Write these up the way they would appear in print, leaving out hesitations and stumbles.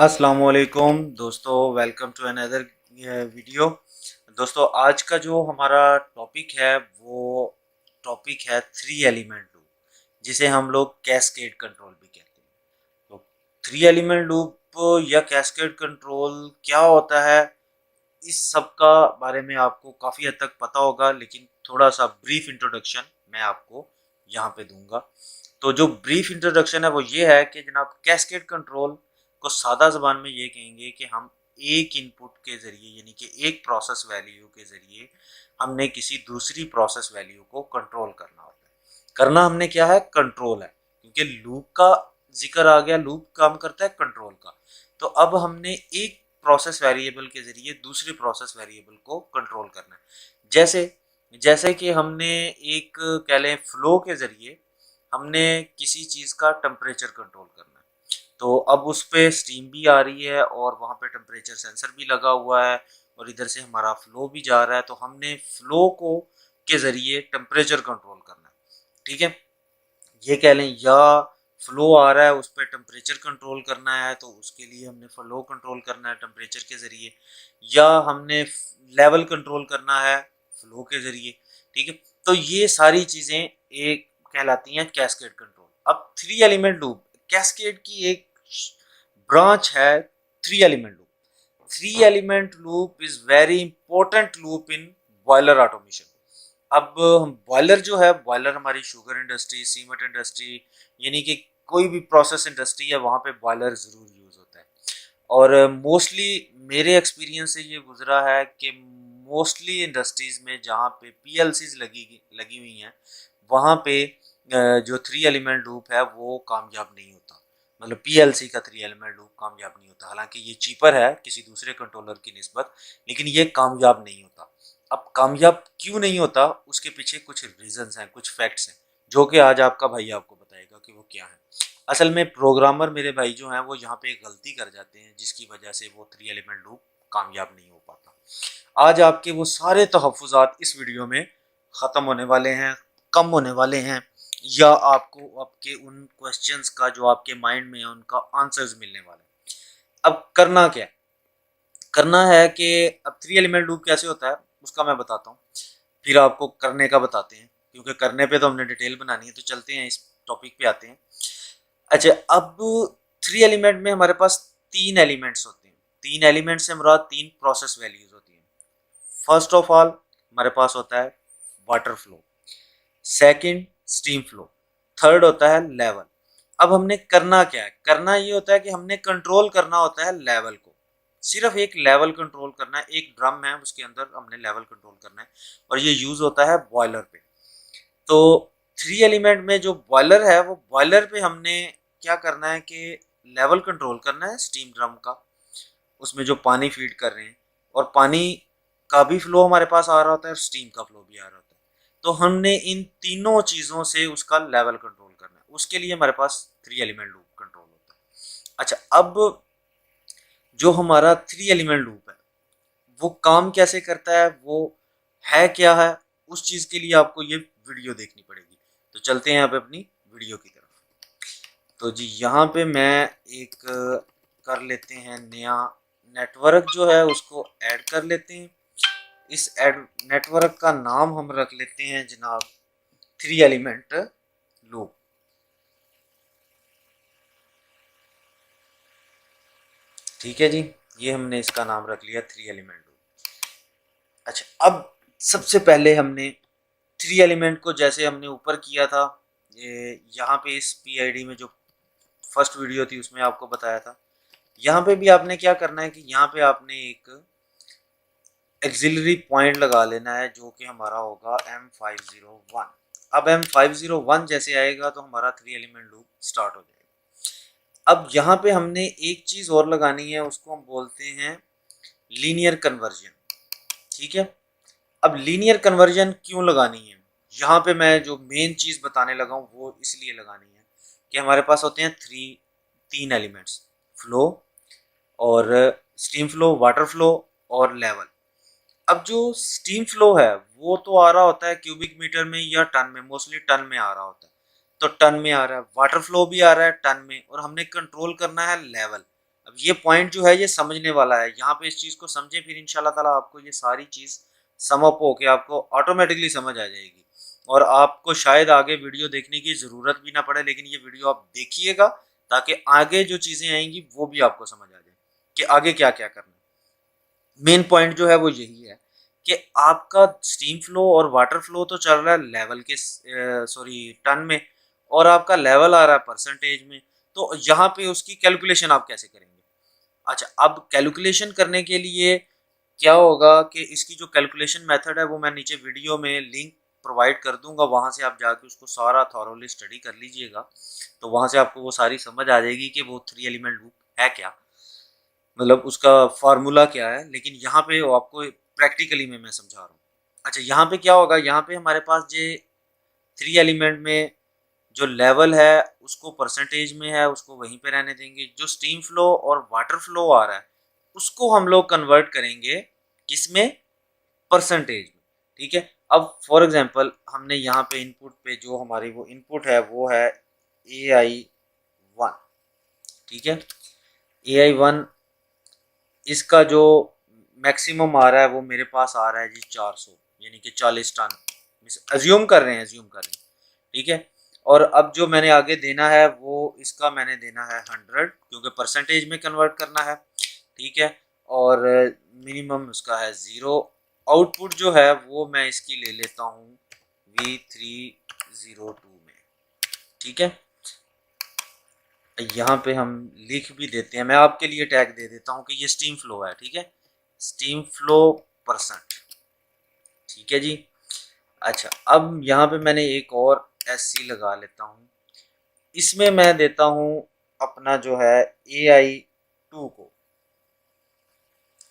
अस्सलामुअलैकुम दोस्तों, welcome to another video. दोस्तों, आज का जो हमारा टॉपिक है वो टॉपिक है थ्री एलिमेंट लूप, जिसे हम लोग कैस्केड कंट्रोल भी कहते हैं। तो थ्री एलिमेंट लूप या कैस्केड कंट्रोल क्या होता है, इस सब का बारे में आपको काफ़ी हद तक पता होगा, लेकिन थोड़ा सा ब्रीफ इंट्रोडक्शन मैं आपको यहाँ पे दूंगा। तो जो ब्रीफ इंट्रोडक्शन है वो ये है कि जनाब, कैस्केड कंट्रोल को सादा ज़बान में ये कहेंगे कि हम एक इनपुट के ज़रिए, यानी कि एक प्रोसेस वैल्यू के ज़रिए हमने किसी दूसरी प्रोसेस वैल्यू को कंट्रोल करना होता है। करना हमने क्या है, कंट्रोल है, क्योंकि लूप का जिक्र आ गया। लूप काम करता है कंट्रोल का। तो अब हमने एक प्रोसेस वेरिएबल के ज़रिए दूसरे प्रोसेस वेरिएबल को कंट्रोल करना है। जैसे जैसे कि हमने एक कह लें फ्लो के ज़रिए हमने किसी चीज़ का टेम्परेचर कंट्रोल करना है। तो अब उस पे स्टीम भी आ रही है और वहाँ पे टेम्परेचर सेंसर भी लगा हुआ है और इधर से हमारा फ्लो भी जा रहा है। तो हमने फ्लो को के ज़रिए टेम्परेचर कंट्रोल करना है। ठीक है, ये कह लें, या फ्लो आ रहा है उस पर टेम्परेचर कंट्रोल करना है, तो उसके लिए हमने फ्लो कंट्रोल करना है टेम्परेचर के ज़रिए, या हमने लेवल कंट्रोल करना है फ्लो के ज़रिए। ठीक है, तो ये सारी चीज़ें एक कहलाती हैं कैस्केड कंट्रोल। अब थ्री एलिमेंट लूप कैस्केड की एक ब्रांच है। Three element loop, three element loop is very important loop in boiler automation. अब बॉयलर जो है, बॉयलर हमारी शुगर इंडस्ट्री, सीमेंट इंडस्ट्री, यानी कि कोई भी प्रोसेस इंडस्ट्री है, वहाँ पे बॉयलर ज़रूर यूज़ होता है। और मोस्टली मेरे एक्सपीरियंस से ये गुजरा है कि मोस्टली इंडस्ट्रीज़ में जहाँ पे पीएलसीज लगी हुई हैं, वहाँ पे जो थ्री एलिमेंट लूप है वो कामयाब नहीं होता। मतलब पीएलसी का थ्री एलिमेंट लूप कामयाब नहीं होता। हालांकि ये चीपर है किसी दूसरे कंट्रोलर की निस्बत, लेकिन ये कामयाब नहीं होता। अब कामयाब क्यों नहीं होता, उसके पीछे कुछ रीजंस हैं, कुछ फैक्ट्स हैं, जो कि आज आपका भाई आपको बताएगा कि वो क्या है। असल में प्रोग्रामर मेरे भाई जो हैं वो यहाँ पे एक गलती कर जाते हैं, जिसकी वजह से वो थ्री एलिमेंट लूप कामयाब नहीं हो पाता। आज आपके वो सारे तहफ़्फ़ुज़ात इस वीडियो में ख़त्म होने वाले हैं, कम होने वाले हैं, या आपको आपके उन क्वेश्चंस का जो आपके माइंड में है उनका आंसर्स मिलने वाले हैं। अब करना क्या है, करना है कि अब थ्री एलिमेंट लूप कैसे होता है उसका मैं बताता हूँ, फिर आपको करने का बताते हैं, क्योंकि करने पे तो हमने डिटेल बनानी है। तो चलते हैं, इस टॉपिक पे आते हैं। अच्छा, अब थ्री एलिमेंट में हमारे पास तीन एलिमेंट्स होते हैं। तीन एलिमेंट से मुराद तीन प्रोसेस वैल्यूज होती हैं। फर्स्ट ऑफ ऑल हमारे पास होता है water flow, second steam flow, third होता है लेवल। अब हमने करना क्या है, करना ये होता है कि हमने कंट्रोल करना होता है लेवल को। सिर्फ एक लेवल कंट्रोल करना है, एक ड्रम है उसके अंदर हमने लेवल कंट्रोल करना है, और ये यूज होता है बॉयलर पे। तो थ्री एलिमेंट में जो बॉयलर है, वो बॉयलर पे हमने क्या करना है कि लेवल कंट्रोल करना है स्टीम ड्रम का, उसमें जो पानी फीड कर रहे हैं, और पानी का भी फ्लो हमारे पास आ रहा होता है और स्टीम का फ्लो भी आ रहा होता है। तो हमने इन तीनों चीज़ों से उसका लेवल कंट्रोल करना है, उसके लिए हमारे पास थ्री एलिमेंट लूप कंट्रोल होता है। अच्छा, अब जो हमारा थ्री एलिमेंट लूप है वो काम कैसे करता है, वो है क्या है, उस चीज़ के लिए आपको ये वीडियो देखनी पड़ेगी। तो चलते हैं अब अपनी वीडियो की तरफ। तो जी, यहाँ पे मैं एक कर लेते हैं नया नेटवर्क जो है उसको ऐड कर लेते हैं। इस ऐड नेटवर्क का नाम हम रख लेते हैं जनाब थ्री एलिमेंट लूप। ठीक है जी, ये हमने इसका नाम रख लिया थ्री एलिमेंट लूप। अच्छा, अब सबसे पहले हमने थ्री एलिमेंट को जैसे हमने ऊपर किया था, ये यहाँ पे इस पीआईडी में जो फर्स्ट वीडियो थी उसमें आपको बताया था, यहाँ पे भी आपने क्या करना है कि यहाँ पे आपने एक एक्सिलरी पॉइंट लगा लेना है, जो कि हमारा होगा M501। अब M501 जैसे आएगा तो हमारा थ्री एलिमेंट लूप स्टार्ट हो जाएगा। अब यहाँ पे हमने एक चीज़ और लगानी है, उसको हम बोलते हैं लीनियर कन्वर्जन। ठीक है, अब लीनियर कन्वर्जन क्यों लगानी है, यहाँ पे मैं जो मेन चीज़ बताने लगा हूँ वो इसलिए लगानी है कि हमारे पास होते हैं तीन एलिमेंट्स, फ्लो और स्टीम फ्लो, वाटर फ्लो और लेवल। अब जो स्टीम फ्लो है वो तो आ रहा होता है क्यूबिक मीटर में या टन में, मोस्टली टन में आ रहा होता है। तो टन में आ रहा है, वाटर फ्लो भी आ रहा है टन में, और हमने कंट्रोल करना है लेवल। अब ये पॉइंट जो है ये समझने वाला है, यहाँ पे इस चीज़ को समझे, फिर इंशाल्लाह ताला आपको ये सारी चीज़ सम अप होके आपको ऑटोमेटिकली समझ आ जाएगी और आपको शायद आगे वीडियो देखने की ज़रूरत भी ना पड़े, लेकिन ये वीडियो आप देखिएगा ताकि आगे जो चीज़ें आएंगी वो भी आपको समझ आ जाए कि आगे क्या क्या करना है। मेन पॉइंट जो है वो यही है कि आपका स्टीम फ्लो और वाटर फ्लो तो चल रहा है लेवल के सॉरी टन में, और आपका लेवल आ रहा है परसेंटेज में। तो यहाँ पे उसकी कैलकुलेशन आप कैसे करेंगे? अच्छा, अब कैलकुलेशन करने के लिए क्या होगा कि इसकी जो कैलकुलेशन मेथड है वो मैं नीचे वीडियो में लिंक प्रोवाइड कर दूंगा, वहाँ से आप जाके उसको सारा थॉरोली स्टडी कर लीजिएगा। तो वहाँ से आपको वो सारी समझ आ जाएगी कि वो 3 एलिमेंट लूप है क्या, मतलब उसका फार्मूला क्या है। लेकिन यहाँ पे वो आपको प्रैक्टिकली में मैं समझा रहा हूँ। अच्छा, यहाँ पे क्या होगा, यहाँ पे हमारे पास ये 3 एलिमेंट में जो लेवल है उसको परसेंटेज में है, उसको वहीं पे रहने देंगे। जो स्टीम फ्लो और वाटर फ्लो आ रहा है उसको हम लोग कन्वर्ट करेंगे किसमें? परसेंटेज में। ठीक है, अब फॉर एग्जांपल हमने यहाँ पे इनपुट पे जो हमारी वो इनपुट है वो है AI1। ठीक है, AI1 इसका जो मैक्सिमम आ रहा है वो मेरे पास आ रहा है जी 400, यानी कि 40 टन। एज्यूम कर रहे हैं, ठीक है। और अब जो मैंने आगे देना है वो इसका मैंने देना है 100, क्योंकि परसेंटेज में कन्वर्ट करना है। ठीक है, और मिनिमम उसका है 0। आउटपुट जो है वो मैं इसकी ले लेता हूँ V302 में। ठीक है, यहाँ पे हम लिख भी देते हैं, मैं आपके लिए टैग दे देता हूँ कि ये स्टीम फ्लो है। ठीक है, स्टीम फ्लो परसेंट। ठीक है जी। अच्छा, अब यहाँ पे मैंने एक और SC लगा लेता हूँ, इसमें मैं देता हूँ अपना जो है AI2 को।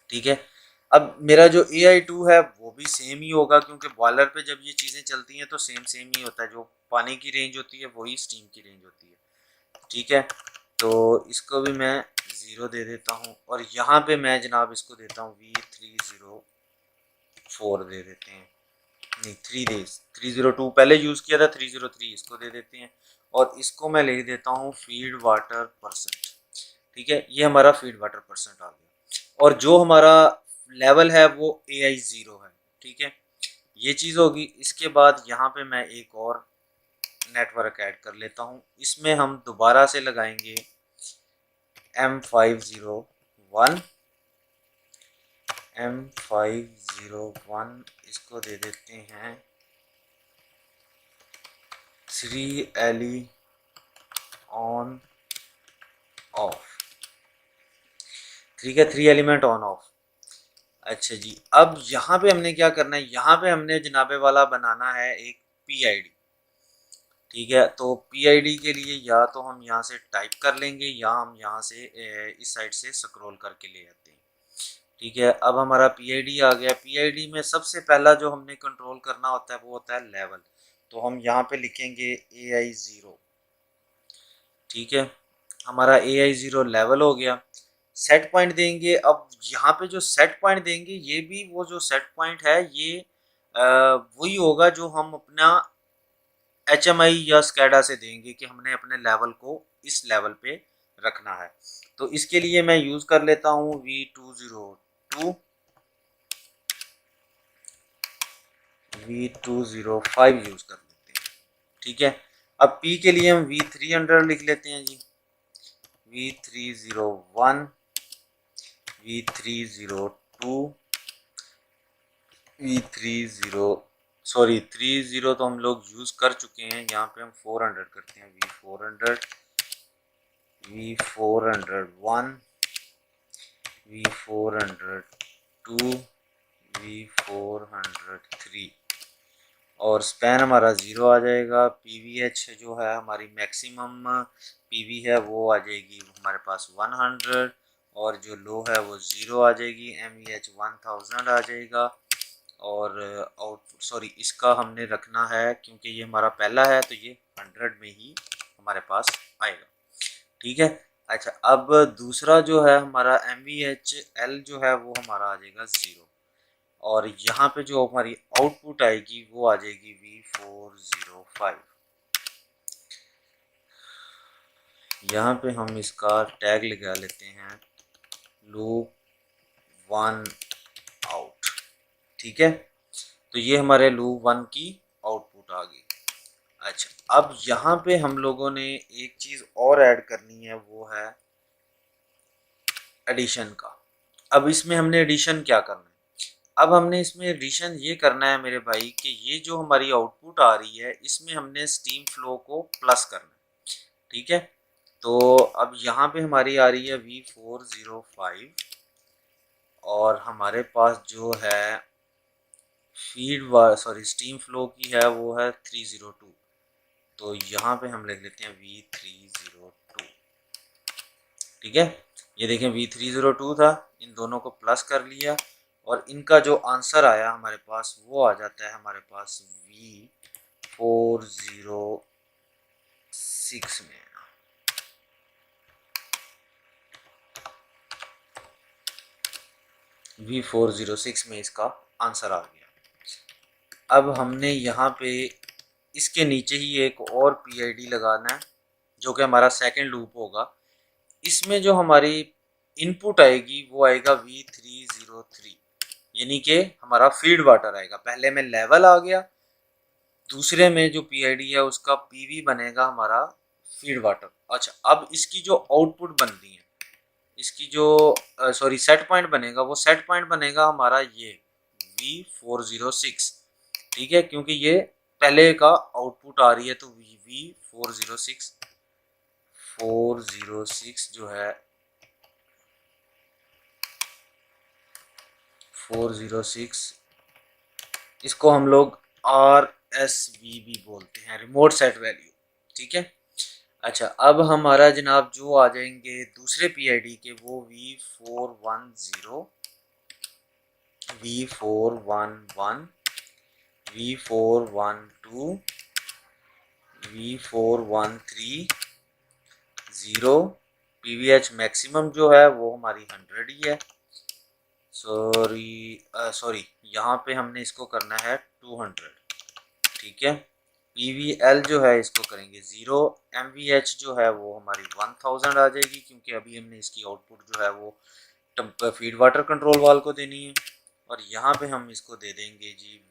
ठीक है, अब मेरा जो AI2 है वो भी सेम ही होगा, क्योंकि बॉयलर पे जब ये चीज़ें चलती हैं तो सेम सेम ही होता है, जो पानी की रेंज होती है वही स्टीम की रेंज होती है। ठीक है, तो इसको भी मैं 0 दे देता हूँ, और यहाँ पे मैं जनाब इसको देता हूँ V304 दे देते हैं, नहीं 3 डेज, 302 पहले यूज़ किया था, 303 इसको दे देते हैं, और इसको मैं लिख देता हूँ फीड वाटर परसेंट। ठीक है, ये हमारा फीड वाटर परसेंट आ गया, और जो हमारा लेवल है वो AI0 है। ठीक है, ये चीज़ होगी। इसके बाद यहाँ पे मैं एक और नेटवर्क ऐड कर लेता हूँ, इसमें हम दोबारा से लगाएंगे M501। इसको दे देते हैं 3 एली ऑन ऑफ। ठीक है, 3 एलिमेंट ऑन ऑफ। अच्छा जी, अब यहाँ पे हमने क्या करना है, यहाँ पे हमने जनाबे वाला बनाना है एक PID। ठीक है, तो PID के लिए या तो हम यहाँ से टाइप कर लेंगे या हम यहाँ से इस साइड से स्क्रॉल करके ले आते हैं। ठीक है, अब हमारा PID आ गया। PID में सबसे पहला जो हमने कंट्रोल करना होता है वो होता है लेवल, तो हम यहाँ पे लिखेंगे AI0। ठीक है, हमारा AI0 लेवल हो गया। सेट पॉइंट देंगे, अब यहाँ पे जो सेट पॉइंट देंगे ये भी वो जो सेट पॉइंट है ये वही होगा जो हम अपना HMI या स्कैडा से देंगे कि हमने अपने लेवल को इस लेवल पे रखना है। तो इसके लिए मैं यूज़ कर लेता हूँ V205 यूज़ कर लेते हैं। ठीक है, अब P के लिए हम V300 लिख लेते हैं जी, V301, V302, V30 30 तो हम लोग यूज़ कर चुके हैं, यहाँ पे हम 400 करते हैं, V400, V401, V402, V403, और स्पैन हमारा 0 आ जाएगा। PVH जो है हमारी मैक्सिमम PV है वो आ जाएगी हमारे पास 100, और जो लो है वो 0 आ जाएगी। MEH 1000 आ जाएगा, और इसका हमने रखना है क्योंकि ये हमारा पहला है तो ये 100 में ही हमारे पास आएगा। ठीक है, अच्छा, अब दूसरा जो है हमारा MVHL जो है वो हमारा आ जाएगा 0, और यहाँ पे जो हमारी आउटपुट आएगी वो आ जाएगी V405। यहाँ पे हम इसका टैग लगा लेते हैं लूप 1 आउट। ठीक है, तो ये हमारे लूप 1 की आउटपुट आ गई। अच्छा, अब यहाँ पे हम लोगों ने एक चीज़ और ऐड करनी है, वो है एडिशन का। अब इसमें हमने एडिशन क्या करना है? अब हमने इसमें एडिशन ये करना है मेरे भाई कि ये जो हमारी आउटपुट आ रही है इसमें हमने स्टीम फ्लो को प्लस करना है। ठीक है, तो अब यहाँ पे हमारी आ रही है V405 और हमारे पास जो है स्टीम फ्लो की है वो है 302। तो यहाँ पे हम लिख लेते हैं V302। ठीक है, ये देखें V302 था, इन दोनों को प्लस कर लिया और इनका जो आंसर आया हमारे पास वो आ जाता है हमारे पास V406 में। V406 में इसका आंसर आ गया। अब हमने यहाँ पे इसके नीचे ही एक और PID लगाना है जो कि हमारा सेकंड लूप होगा। इसमें जो हमारी इनपुट आएगी वो आएगा V303, यानी कि हमारा फीड वाटर आएगा। पहले में लेवल आ गया, दूसरे में जो PID है उसका PV बनेगा हमारा फीड वाटर। अच्छा, अब इसकी जो आउटपुट बन रही है, इसकी जो सेट पॉइंट बनेगा, वो सेट पॉइंट बनेगा हमारा ये V406। ठीक है, क्योंकि ये पहले का आउटपुट आ रही है, तो V406 जो है 406, इसको हम लोग RSV भी बोलते हैं, रिमोट सेट वैल्यू। ठीक है, अच्छा, अब हमारा जनाब जो आ जाएंगे दूसरे PID के, वो V410, V411, V412, V413, 0। PVH maximum जो है वो हमारी 100 ही है। सॉरी यहाँ पे हमने इसको करना है 200। ठीक है, PVL जो है इसको करेंगे 0। MVH जो है वो हमारी 1000 आ जाएगी, क्योंकि अभी हमने इसकी आउटपुट जो है वो फीड वाटर कंट्रोल वाल को देनी है। और यहाँ पे हम इसको दे देंगे जी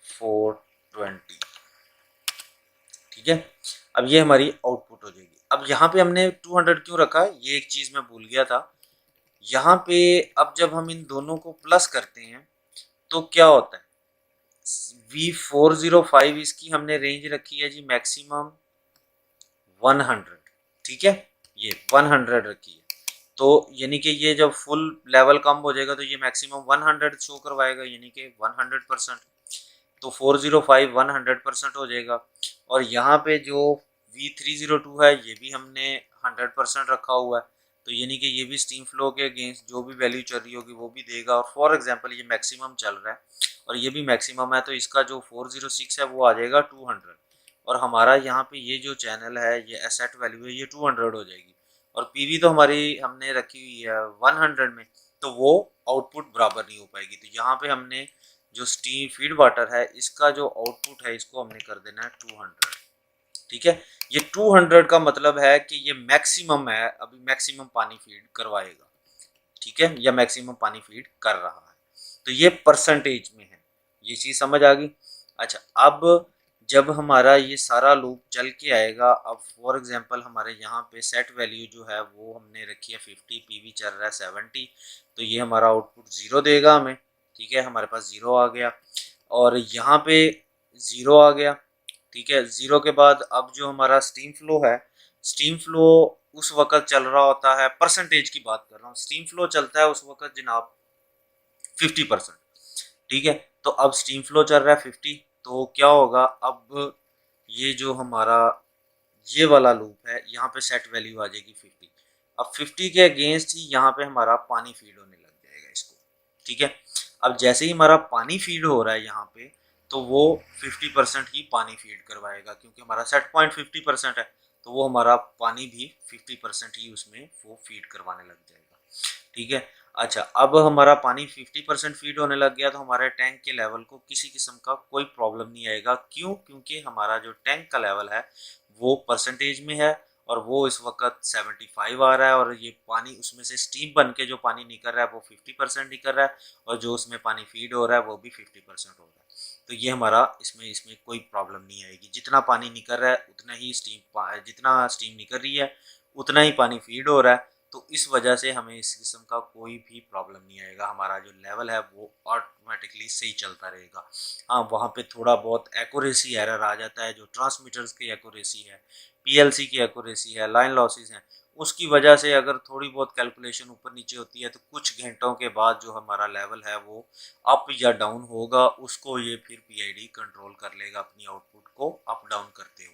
V420। ठीक है, अब ये हमारी आउटपुट हो जाएगी। अब यहाँ पे हमने 200 क्यों रखा है, ये एक चीज़ मैं भूल गया था। यहाँ पे अब जब हम इन दोनों को प्लस करते हैं तो क्या होता है, V405 इसकी हमने रेंज रखी है जी मैक्सिमम 100। ठीक है, ये 100 रखी है, तो यानी कि ये जब फुल लेवल कम हो जाएगा तो ये मैक्सिमम 100 शो करवाएगा, यानी कि 100%। तो 405 100% हो जाएगा। और यहाँ पे जो V302 है ये भी हमने 100% रखा हुआ है, तो यानी कि ये भी स्टीम फ्लो के अगेंस्ट जो भी वैल्यू चल रही होगी वो भी देगा। और फॉर एग्जांपल ये मैक्सिमम चल रहा है और ये भी मैक्सिमम है, तो इसका जो 406 है वो आ जाएगा 200। और हमारा यहाँ पे ये जो चैनल है, ये एसेट वैल्यू है, ये 200 हो जाएगी। और PV तो हमारी हमने रखी हुई है 100 में, तो वो आउटपुट बराबर नहीं हो पाएगी। तो यहाँ पे हमने जो स्टीम फीड वाटर है इसका जो आउटपुट है इसको हमने कर देना है 200। ठीक है, ये 200 का मतलब है कि ये मैक्सिमम है, अभी मैक्सिमम पानी फीड करवाएगा। ठीक है, या मैक्सिमम पानी फीड कर रहा है, तो ये परसेंटेज में है। ये चीज़ समझ आ गई। अच्छा, अब जब हमारा ये सारा लूप चल के आएगा, अब फॉर एग्जांपल हमारे यहाँ पे सेट वैल्यू जो है वो हमने रखी है 50, PV चल रहा है 70, तो ये हमारा आउटपुट 0 देगा हमें। ठीक है, हमारे पास 0 आ गया और यहाँ पे 0 आ गया। ठीक है, 0 के बाद अब जो हमारा स्टीम फ्लो है, स्टीम फ्लो उस वक्त चल रहा होता है, परसेंटेज की बात कर रहा हूँ, स्टीम फ्लो चलता है उस वक्त जनाब 50%। ठीक है, तो अब स्टीम फ्लो चल रहा है 50, तो क्या होगा, अब ये जो हमारा ये वाला लूप है यहाँ पे सेट वैल्यू आ जाएगी 50। अब 50 के अगेंस्ट ही यहाँ पे हमारा पानी फीड होने लग जाएगा इसको। ठीक है, अब जैसे ही हमारा पानी फीड हो रहा है यहाँ पे, तो वो 50% ही पानी फीड करवाएगा, क्योंकि हमारा सेट पॉइंट 50% है, तो वो हमारा पानी भी 50% ही उसमें वो फीड करवाने लग जाएगा। ठीक है, अच्छा, अब हमारा पानी 50% फीड होने लग गया, तो हमारे टैंक के लेवल को किसी किस्म का कोई प्रॉब्लम नहीं आएगा। क्यों? क्योंकि हमारा जो टैंक का लेवल है वो परसेंटेज में है और वो इस वक्त 75 आ रहा है, और ये पानी उसमें से स्टीम बन के जो पानी निकल रहा है वो 50% निकल रहा है, और जो उसमें पानी फीड हो रहा है वो भी 50% हो रहा है। तो ये हमारा इसमें कोई प्रॉब्लम नहीं आएगी। जितना पानी निकल रहा है उतना ही जितना स्टीम निकल रही है उतना ही पानी फीड हो रहा है। तो इस वजह से हमें इस किस्म का कोई भी प्रॉब्लम नहीं आएगा, हमारा जो लेवल है वो ऑटोमेटिकली सही चलता रहेगा। हाँ, वहाँ पे थोड़ा बहुत एक्यूरेसी एरर आ जाता है, जो ट्रांसमीटर्स की एक्यूरेसी है, पीएलसी की एक्यूरेसी है, लाइन लॉसेस हैं, उसकी वजह से अगर थोड़ी बहुत कैलकुलेशन ऊपर नीचे होती है तो कुछ घंटों के बाद जो हमारा लेवल है वो अप या डाउन होगा, उसको ये फिर पीआईडी कंट्रोल कर लेगा अपनी आउटपुट को अप डाउन करते हुए।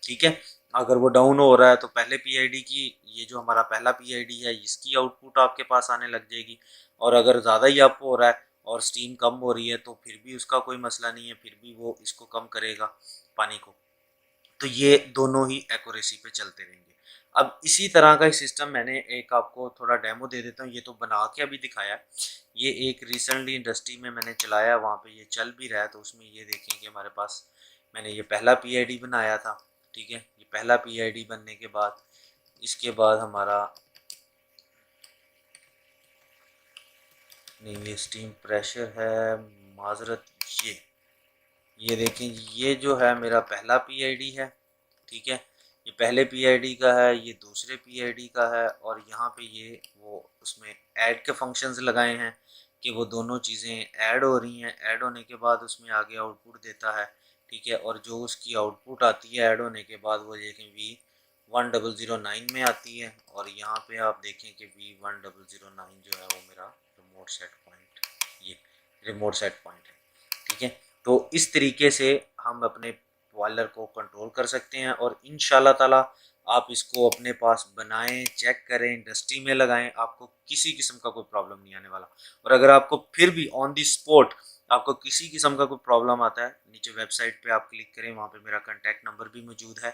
ठीक है, अगर वो डाउन हो रहा है तो पहले पीआईडी की, ये जो हमारा पहला पीआईडी है इसकी आउटपुट आपके पास आने लग जाएगी, और अगर ज़्यादा ही अप हो रहा है और स्टीम कम हो रही है तो फिर भी उसका कोई मसला नहीं है, फिर भी वो इसको कम करेगा पानी को। तो ये दोनों ही एक्यूरेसी पे चलते रहेंगे। अब इसी तरह का सिस्टम मैंने एक आपको थोड़ा डेमो दे देता हूँ, ये तो बना के अभी दिखाया है, ये एक रिसेंटली इंडस्ट्री में मैंने चलाया, वहाँ पे ये चल भी रहा है। तो उसमें ये देखें कि हमारे पास मैंने ये पहला पीआईडी बनाया था। ठीक है, ये पहला पीआईडी बनने के बाद इसके बाद हमारा नहीं, ये स्टीम प्रेशर है, माजरत, ये देखें, ये जो है मेरा पहला पीआईडी है। ठीक है, ये पहले पीआईडी का है, ये दूसरे पीआईडी का है, और यहाँ पे ये वो उसमें ऐड के फंक्शंस लगाए हैं कि वो दोनों चीज़ें ऐड हो रही हैं। ऐड होने के बाद उसमें आगे आउटपुट देता है। ठीक है, और जो उसकी आउटपुट आती है ऐड होने के बाद वो देखें V1009 में आती है, और यहाँ पे आप देखें कि V1009 जो है वो मेरा रिमोट सेट पॉइंट, ये रिमोट सेट पॉइंट है। ठीक है, तो इस तरीके से हम अपने बॉयलर को कंट्रोल कर सकते हैं, और इंशाल्लाह ताला आप इसको अपने पास बनाएं, चेक करें, इंडस्ट्री में लगाएं, आपको किसी किस्म का कोई प्रॉब्लम नहीं आने वाला। और अगर आपको फिर भी ऑन दी स्पॉट आपको किसी किस्म का कोई प्रॉब्लम आता है, नीचे वेबसाइट पे आप क्लिक करें, वहाँ पे मेरा कॉन्टैक्ट नंबर भी मौजूद है।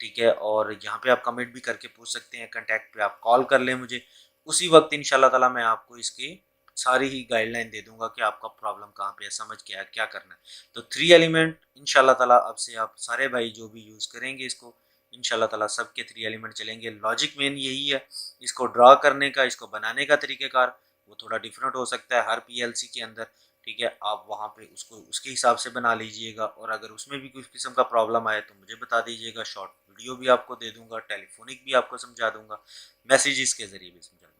ठीक है, और यहाँ पे आप कमेंट भी करके पूछ सकते हैं, कॉन्टैक्ट पे आप कॉल कर लें मुझे, उसी वक्त इंशाल्लाह ताला मैं आपको इसकी सारी ही गाइडलाइन दे दूंगा कि आपका प्रॉब्लम कहाँ पे है, समझ के है क्या करना है। तो 3 एलिमेंट इंशाल्लाह ताला अब से आप सारे भाई जो भी यूज़ करेंगे इसको, इंशाल्लाह ताला सबके 3 एलिमेंट चलेंगे। लॉजिक मेन यही है, इसको ड्रा करने का, इसको बनाने का तरीक़ेकार वो थोड़ा डिफरेंट हो सकता है हर पीएलसी के अंदर। ठीक है, आप वहाँ पे उसको उसके हिसाब से बना लीजिएगा, और अगर उसमें भी कुछ किस्म का प्रॉब्लम आए तो मुझे बता दीजिएगा, शॉर्ट वीडियो भी आपको दे दूंगा, टेलीफोनिक भी आपको समझा दूंगा, मैसेजेस के ज़रिए भी समझा दूंगा।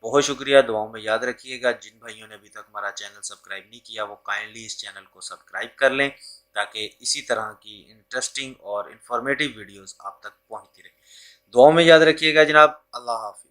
बहुत शुक्रिया, दुआओं में याद रखिएगा। जिन भाइयों ने अभी तक हमारा चैनल सब्सक्राइब नहीं किया वो काइंडली इस चैनल को सब्सक्राइब कर लें, ताकि इसी तरह की इंटरेस्टिंग और इन्फॉर्मेटिव वीडियोस आप तक पहुंचती रहे। दुआओं में याद रखिएगा जनाब। अल्लाह हाफ़िज़।